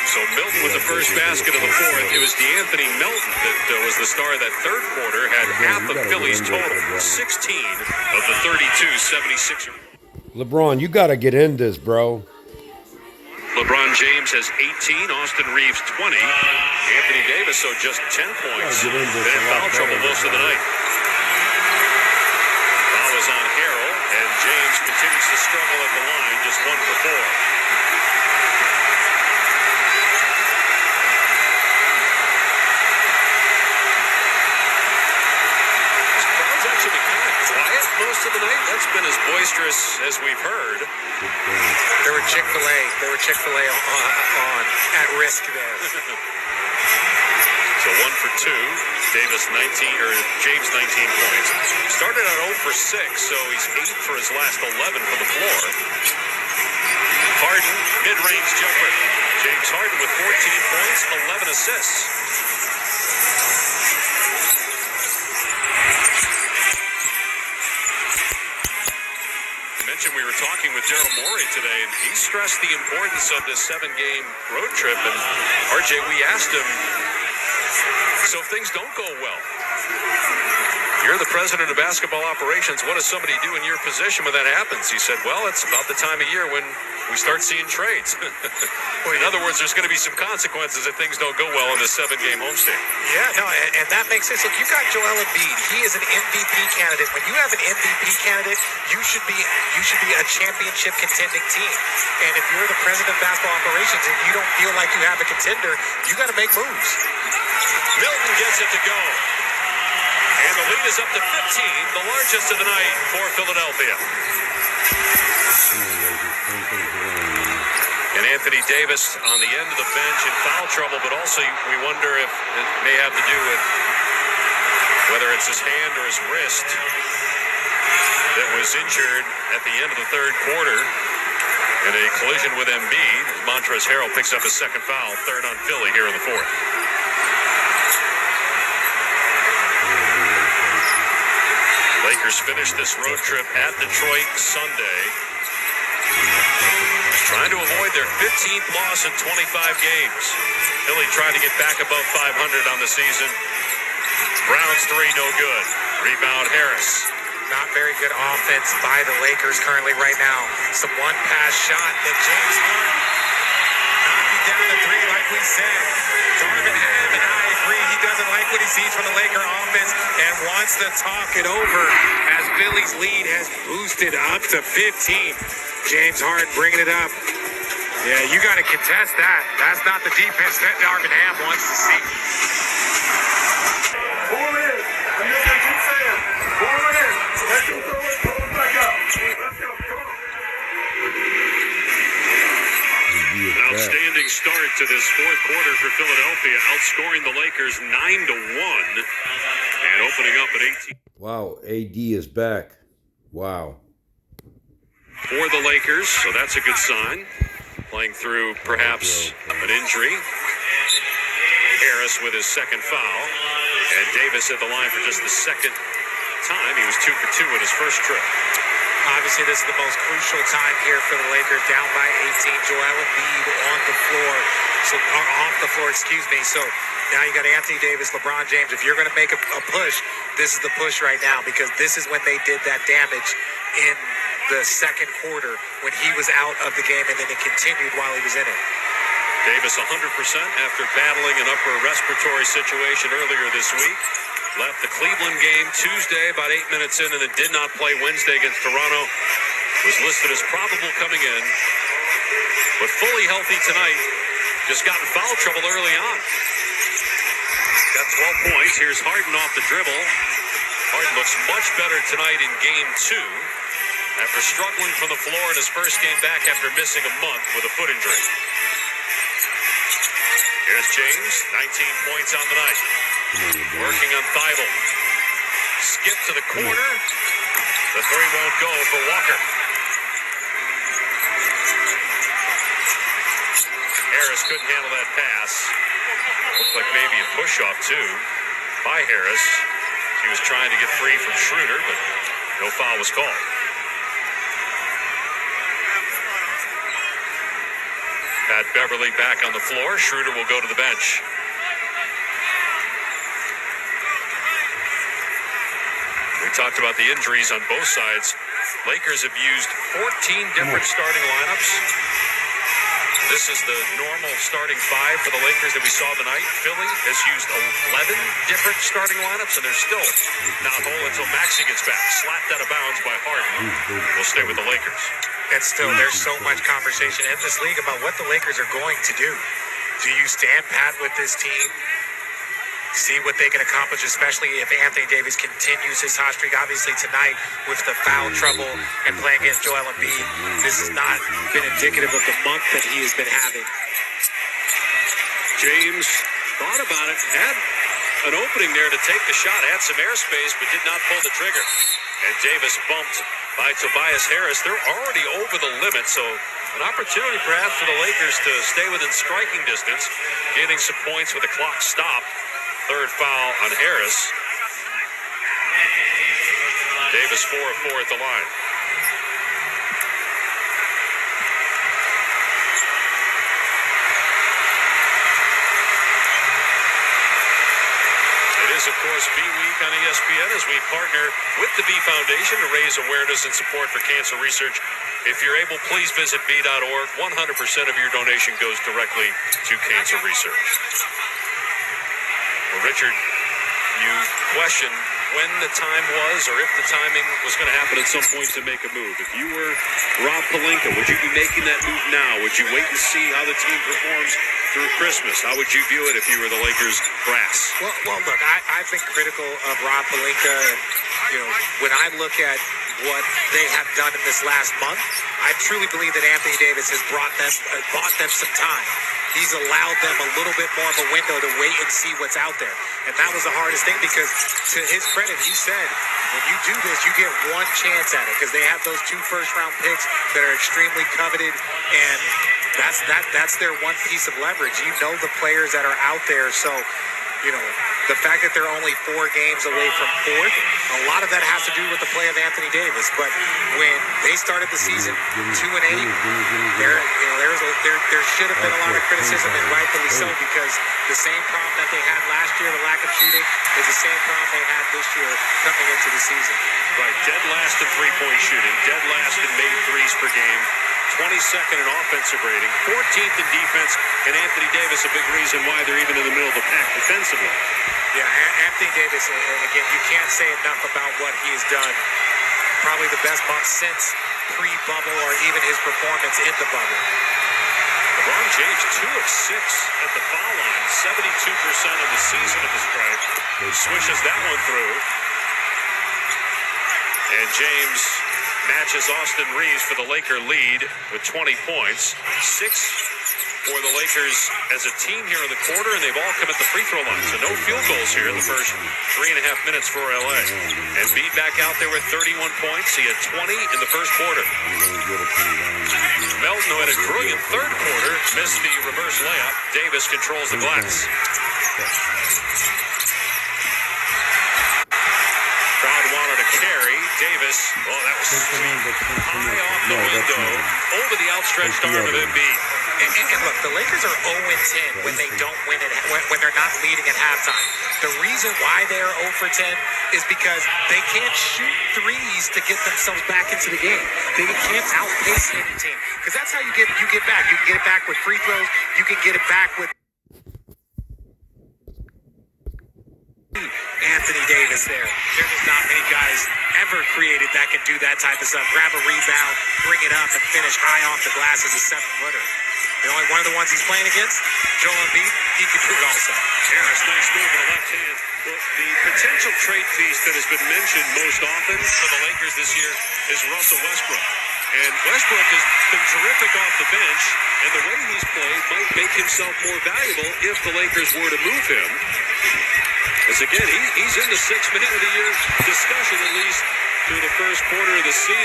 So Milton with the first basket of the fourth. It was DeAnthony Melton that was the star of that third quarter. Had half of Philly's total, 16 of the 32 76. LeBron, you got to get in this, bro. LeBron James has 18, Austin Reeves 20, Anthony Davis, so just 10 points. Been in foul trouble most of the night. Foul is on Harrell, and James continues to struggle at the line, just 1 for 4. Most of the night, that's been as boisterous as we've heard. There were Chick-fil-A on at risk there. So 1 for 2. James 19 points. Started out 0 for 6, so he's 8 for his last 11 from the floor. Harden, mid-range jumper. James Harden with 14 points, 11 assists. We were talking with Daryl Morey today, and he stressed the importance of this 7-game road trip. And RJ, we asked him, so if things don't go well, you're the president of basketball operations, what does somebody do in your position when that happens? He said, well, it's about the time of year when we start seeing trades. In other words, there's going to be some consequences if things don't go well in this 7-game homestand. Yeah, no, and that makes sense. Look, you got Joel Embiid. He is an MVP candidate. When you have an MVP candidate, you should be a championship contending team. And if you're the president of basketball operations and you don't feel like you have a contender, you got to make moves. Milton gets it to go. And the lead is up to 15, the largest of the night for Philadelphia. And Anthony Davis on the end of the bench in foul trouble, but also we wonder if it may have to do with whether it's his hand or his wrist that was injured at the end of the third quarter in a collision with Embiid. Montrezl Harrell picks up his second foul, third on Philly here in the fourth. Lakers finish this road trip at Detroit Sunday, trying to avoid their 15th loss in 25 games. Philly trying to get back above 500 on the season. Brown's three, no good. Rebound Harris. Not very good offense by the Lakers currently right now. Some one-pass shot that James Harden knocking down the three like we said. Darvin Ham and I agree he doesn't like what he sees from the Laker offense and wants to talk it over as Philly's lead has boosted up to 15. James Harden bringing it up. Yeah, you got to contest that. That's not the defense that Darvin Ham wants to see. Pull in. You know what I keep saying? Pull in. Let's go throw it. Pull it back up. Let's go. Come on. An outstanding start to this fourth quarter for Philadelphia, outscoring the Lakers 9-1 and opening up at 18. Wow, AD is back. Wow. For the Lakers, so that's a good sign. Playing through perhaps an injury. Harris with his second foul. And Davis at the line for just the second time. He was 2 for 2 in his first trip. Obviously, this is the most crucial time here for the Lakers, down by 18. Joel Embiid on the floor, off the floor, excuse me. So now you got Anthony Davis, LeBron James. If you're going to make a push, this is the push right now, because this is when they did that damage in the second quarter when he was out of the game, and then it continued while he was in it. Davis 100% after battling an upper respiratory situation earlier this week. Left the Cleveland game Tuesday about 8 minutes in, and then did not play Wednesday against Toronto. Was listed as probable coming in, but fully healthy tonight. Just got in foul trouble early on. Got 12 points. Here's Harden off the dribble. Harden looks much better tonight in game 2 after struggling from the floor in his first game back after missing a month with a foot injury. Here's James, 19 points on the night. Working on Thibault. Skip to the corner. The three won't go for Walker. Harris couldn't handle that pass. Looked like maybe a push-off, too, by Harris. He was trying to get free from Schroeder, but no foul was called. Pat Beverly back on the floor. Schroeder will go to the bench. We talked about the injuries on both sides. Lakers have used 14 different starting lineups. This is the normal starting five for the Lakers that we saw tonight. Philly has used 11 different starting lineups, and they're still not whole until Maxey gets back. Slapped out of bounds by Harden. Will stay with the Lakers. And still, there's so much conversation in this league about what the Lakers are going to do. Do you stand pat with this team? See what they can accomplish, especially if Anthony Davis continues his hot streak. Obviously tonight with the foul trouble and playing against Joel Embiid, this has not been indicative of the month that he has been having. James thought about it, had an opening there to take the shot, had some airspace, but did not pull the trigger. And Davis bumped by Tobias Harris. They're already over the limit, so an opportunity perhaps for the Lakers to stay within striking distance, getting some points with the clock stopped. Third foul on Harris. Davis 4 of 4 at the line. It is, of course, B Week on ESPN as we partner with the B Foundation to raise awareness and support for cancer research. If you're able, please visit B.org. 100% of your donation goes directly to cancer research. Well, Richard, you questioned when the time was or if the timing was going to happen at some point to make a move. If you were Rob Pelinka, would you be making that move now? Would you wait and see how the team performs through Christmas? How would you view it if you were the Lakers brass? Well, look, I've been critical of Rob Pelinka, and when I look at what they have done in this last month, I truly believe that Anthony Davis has bought them some time. He's allowed them a little bit more of a window to wait and see what's out there. And that was the hardest thing because, to his credit, he said, when you do this, you get one chance at it because they have those 2 first-round picks that are extremely coveted, and that's their one piece of leverage. You know the players that are out there, so the fact that they're only 4 games away from 4th, a lot of that has to do with the play of Anthony Davis. But when they started the season 2-8, there should have been a lot of criticism, and rightfully so, because the same problem that they had last year, the lack of shooting, is the same problem they had this year coming into the season. Right, dead last in three-point shooting, dead last in made threes per game, 22nd in offensive rating, 14th in defense, and Anthony Davis a big reason why they're even in the middle of the pack defensively. Yeah, Anthony Davis, again, you can't say enough about what he has done. Probably the best month since pre-bubble or even his performance in the bubble. LeBron James 2 of 6 at the foul line, 72% of the season at the stripe. Swishes that one through. And James matches Austin Reeves for the Laker lead with 20 points. 6 for the Lakers as a team here in the quarter, and they've all come at the free throw line. So no field goals here in the first 3.5 minutes for LA. And Embiid back out there with 31 points. He had 20 in the first quarter. Melton, who had a brilliant third quarter, missed the reverse layup. Davis controls the glass. Crowd wanted to carry. Davis, that was high off the window, over the outstretched arm of Embiid. And look, the Lakers are 0-10 when they don't win it, when they're not leading at halftime. The reason why they are 0 for 10 is because they can't shoot threes to get themselves back into the game. They can't outpace any team because that's how you get back. You can get it back with free throws. You can get it back with Anthony Davis there. There's just not many guys ever created that can do that type of stuff. Grab a rebound, bring it up, and finish high off the glass as a 7-footer. The only one of the ones he's playing against, Joel Embiid, he can do it also. Harris, nice move with the left hand. Well, the potential trade piece that has been mentioned most often for the Lakers this year is Russell Westbrook. And Westbrook has been terrific off the bench, and the way he's played might make himself more valuable if the Lakers were to move him. As again, he's in the 6th man of the year discussion, at least through the first quarter of the season.